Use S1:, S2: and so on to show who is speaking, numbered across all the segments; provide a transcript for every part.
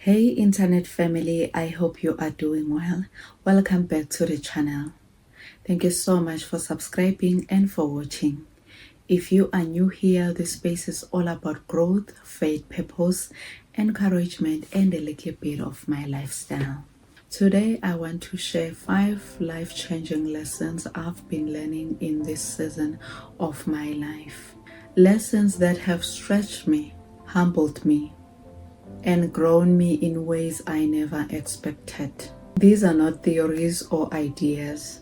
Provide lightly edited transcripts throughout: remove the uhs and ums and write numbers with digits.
S1: Hey internet family, I hope you are doing well. Welcome back to the channel. Thank you so much for subscribing and for watching. If you are new here, this space is all about growth, faith, purpose, encouragement, and a little bit of my lifestyle. Today I want to share 5 life-changing lessons I've been learning in this season of my life. Lessons that have stretched me, humbled me, and grown me in ways I never expected. These are not theories or ideas.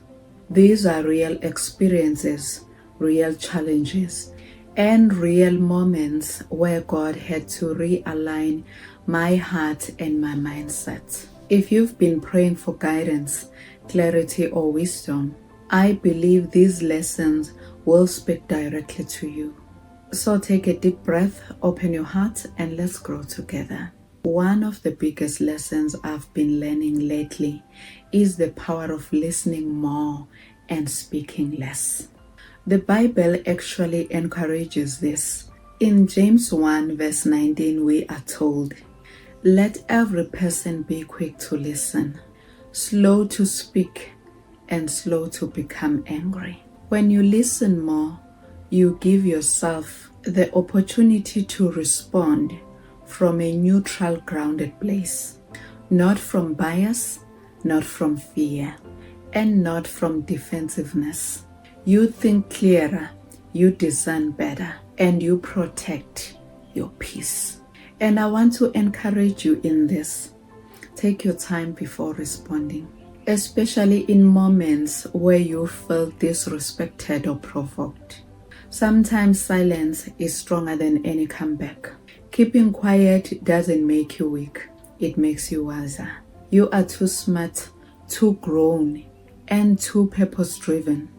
S1: These are real experiences, real challenges, and real moments where God had to realign my heart and my mindset. If you've been praying for guidance, clarity, or wisdom, I believe these lessons will speak directly to you. So take a deep breath, open your heart, and let's grow together. One of the biggest lessons I've been learning lately is the power of listening more and speaking less. The Bible actually encourages this. In James 1 verse 19 we are told, "Let every person be quick to listen, slow to speak, and slow to become angry." When you listen more, you give yourself the opportunity to respond from a neutral, grounded place, not from bias, not from fear, and not from defensiveness. You think clearer, you discern better, and you protect your peace. And I want to encourage you in this. Take your time before responding, especially in moments where you feel disrespected or provoked. Sometimes silence is stronger than any comeback. Keeping quiet doesn't make you weak, it makes you wiser. You are too smart, too grown, and too purpose-driven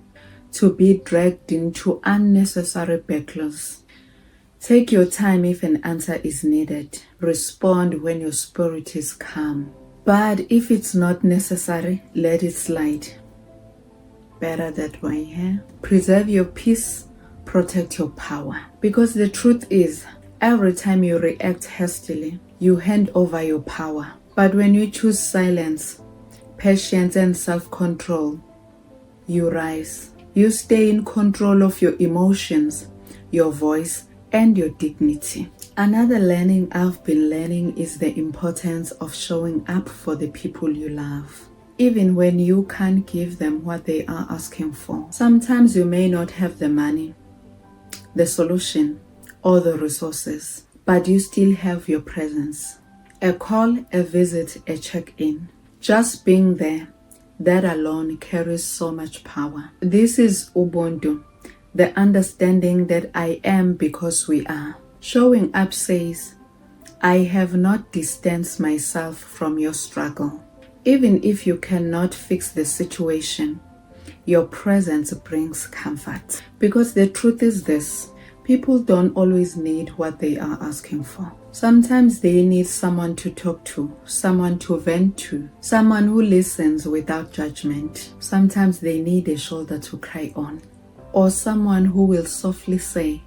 S1: to be dragged into unnecessary battles. Take your time if an answer is needed. Respond when your spirit is calm. But if it's not necessary, let it slide. Better that way, yeah? Preserve your peace, protect your power. Because the truth is, every time you react hastily, you hand over your power. But when you choose silence, patience, and self-control, you rise. You stay in control of your emotions, your voice, and your dignity. Another learning I've been learning is the importance of showing up for the people you love, even when you can't give them what they are asking for. Sometimes you may not have the money, the solution, or the resources, but you still have your presence. A call, a visit, a check-in. Just being there, that alone carries so much power. This is Ubuntu, the understanding that I am because we are. Showing up says, I have not distanced myself from your struggle. Even if you cannot fix the situation, your presence brings comfort. Because the truth is this, people don't always need what they are asking for. Sometimes they need someone to talk to, someone to vent to, someone who listens without judgment. Sometimes they need a shoulder to cry on, or someone who will softly say,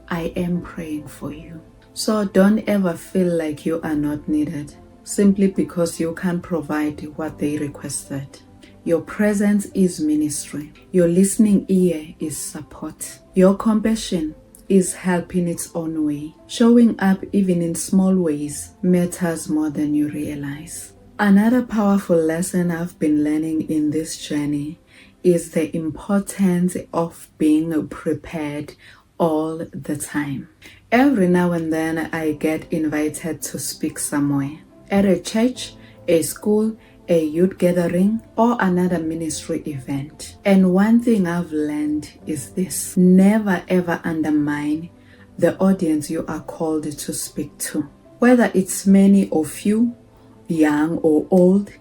S1: I am praying for you. So don't ever feel like you are not needed, simply because you can't provide what they requested. Your presence is ministry. Your listening ear is support. Your compassion is help in its own way. Showing up even in small ways matters more than you realize. Another powerful lesson I've been learning in this journey is the importance of being prepared all the time. Every now and then I get invited to speak somewhere, at a church, a school, a youth gathering, or another ministry event. And one thing I've learned is this: never ever undermine the audience you are called to speak to. Whether it's many or few, young or old,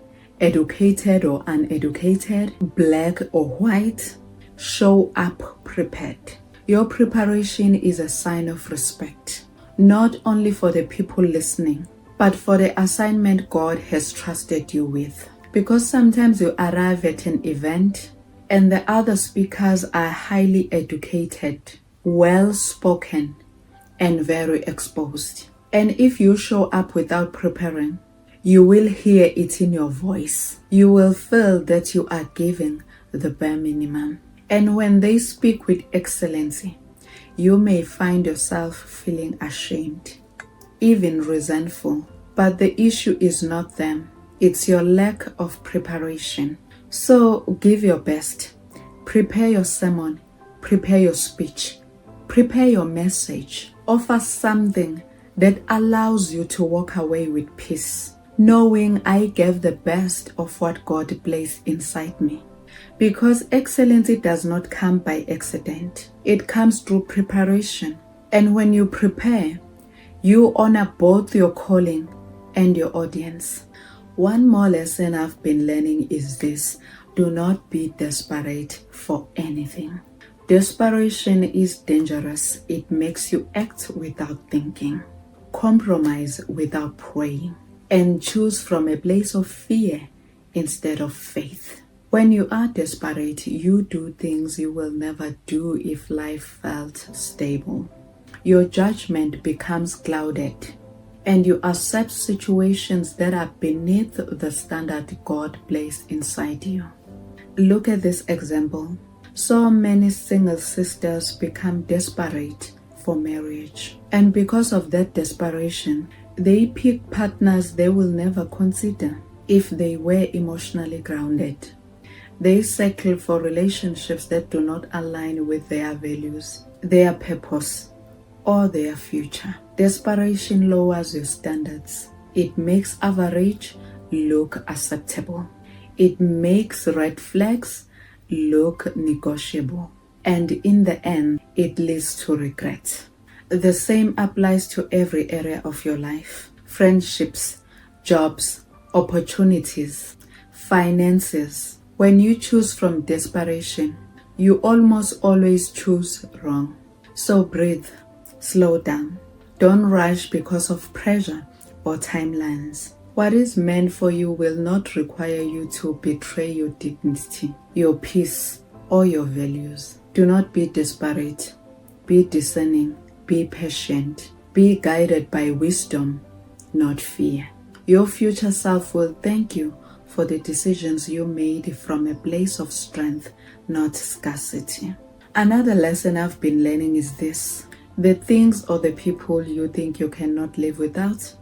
S1: educated or uneducated, black or white, show up prepared. Your preparation is a sign of respect, not only for the people listening, but for the assignment God has trusted you with. Because sometimes you arrive at an event and the other speakers are highly educated, well-spoken, and very exposed. And if you show up without preparing, You will hear it in your voice. You will feel that you are giving the bare minimum. And when they speak with excellency, you may find yourself feeling ashamed, even resentful. But the issue is not them. It's your lack of preparation. So give your best. Prepare your sermon. Prepare your speech. Prepare your message. Offer something that allows you to walk away with peace, knowing I gave the best of what God placed inside me. Because excellency does not come by accident. It comes through preparation. And when you prepare, you honor both your calling and your audience. One more lesson I've been learning is this: do not be desperate for anything. Desperation is dangerous. It makes you act without thinking, compromise without praying, and choose from a place of fear instead of faith. When you are desperate, you do things you will never do if life felt stable. Your judgment becomes clouded, and you accept situations that are beneath the standard God placed inside you. Look at this example. So many single sisters become desperate for marriage, and because of that desperation, they pick partners they will never consider if they were emotionally grounded. They settle for relationships that do not align with their values, their purpose, or their future. Desperation lowers your standards. It makes average look acceptable. It makes red flags look negotiable. And in the end, it leads to regret. The same applies to every area of your life: friendships, jobs, opportunities, finances. When you choose from desperation, you almost always choose wrong. So breathe, slow down. Don't rush because of pressure or timelines. What is meant for you will not require you to betray your dignity, your peace, or your values. Do not be desperate. Be discerning. Be patient. Be guided by wisdom, not fear. Your future self will thank you for the decisions you made from a place of strength, not scarcity. Another lesson I've been learning is this: the things or the people you think you cannot live without,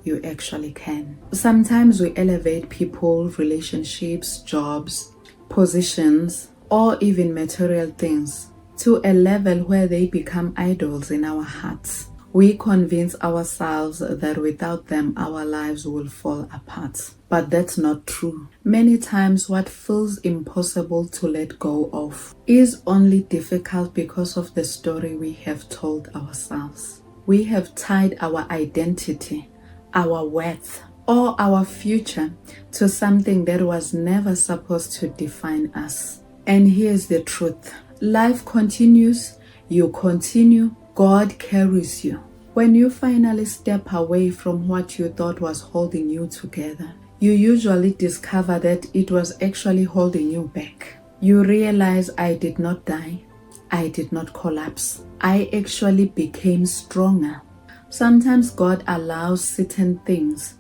S1: you actually can. Sometimes we elevate people, relationships, jobs, positions, or even material things to a level where they become idols in our hearts. We convince ourselves that without them our lives will fall apart. But that's not true. Many times what feels impossible to let go of is only difficult because of the story we have told ourselves. We have tied our identity, our worth, or our future to something that was never supposed to define us. And here's the truth: life continues, you continue, God carries you. When you finally step away from what you thought was holding you together, you usually discover that it was actually holding you back. You realize, I did not die. I did not collapse. I actually became stronger. Sometimes God allows certain things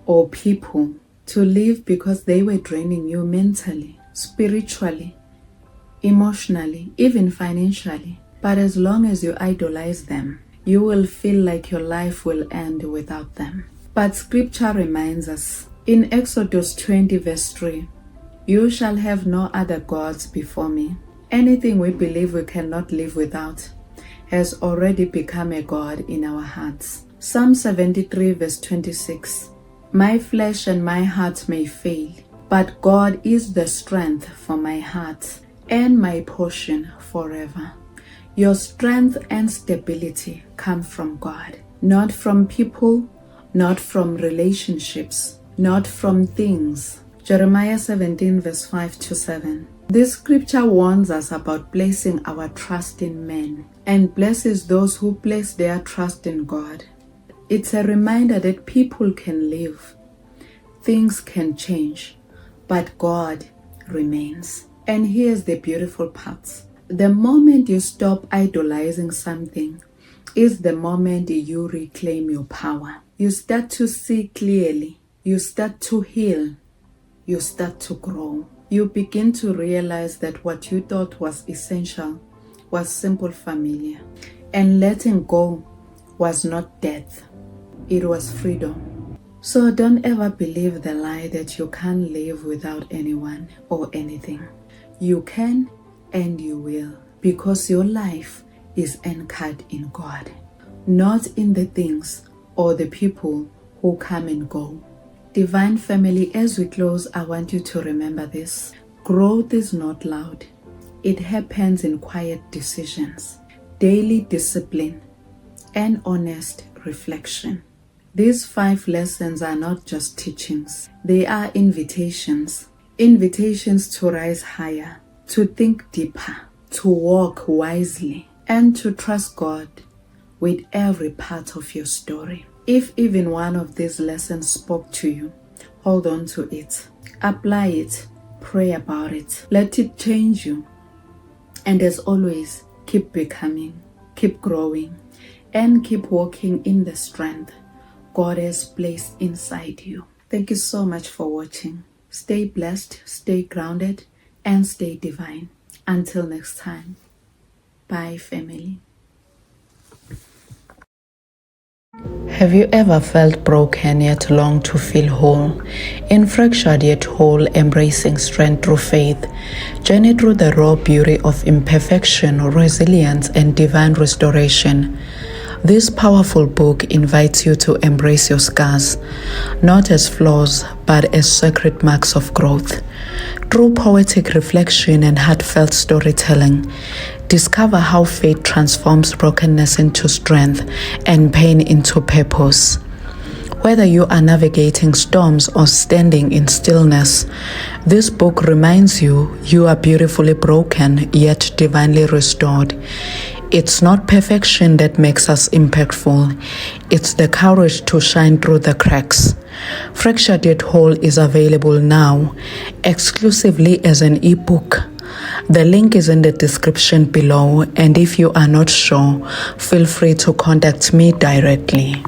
S1: or people to live because they were draining you mentally, spiritually, emotionally, even financially. But as long as you idolize them, you will feel like your life will end without them. But scripture reminds us in Exodus 20 verse 3, "You shall have no other gods before me." Anything we believe we cannot live without has already become a god in our hearts. Psalm 73 verse 26, "My flesh and my heart may fail, but God is the strength for my heart and my portion forever." Your strength and stability come from God, not from people, not from relationships, not from things. Jeremiah 17 verse 5 to 7. This scripture warns us about placing our trust in men and blesses those who place their trust in God. It's a reminder that people can live, things can change, but God remains. And here's the beautiful part: the moment you stop idolizing something is the moment you reclaim your power. You start to see clearly. You start to heal. You start to grow. You begin to realize that what you thought was essential was simple familiar. And letting go was not death. It was freedom. So don't ever believe the lie that you can't live without anyone or anything. You can and you will, because your life is anchored in God, not in the things or the people who come and go. Divine family, as we close, I want you to remember this. Growth is not loud. It happens in quiet decisions, daily discipline, and honest reflection. These 5 lessons are not just teachings. They are invitations. Invitations to rise higher, to think deeper, to walk wisely, and to trust God with every part of your story. If even one of these lessons spoke to you, hold on to it. Apply it. Pray about it. Let it change you. And as always, keep becoming, keep growing, and keep walking in the strength God has placed inside you. Thank you so much for watching. Stay blessed, stay grounded, and stay divine. Until next time. Bye, family. Have you ever felt broken yet longed to feel whole? In Fractured Yet Whole, Embracing Strength Through Faith, journey through the raw beauty of imperfection, resilience, and divine restoration. This powerful book invites you to embrace your scars, not as flaws, but as sacred marks of growth. Through poetic reflection and heartfelt storytelling, discover how faith transforms brokenness into strength and pain into purpose. Whether you are navigating storms or standing in stillness, this book reminds you you are beautifully broken yet divinely restored. It's not perfection that makes us impactful. It's the courage to shine through the cracks. Fractured Yet Whole is available now, exclusively as an ebook. The link is in the description below, and if you are not sure, feel free to contact me directly.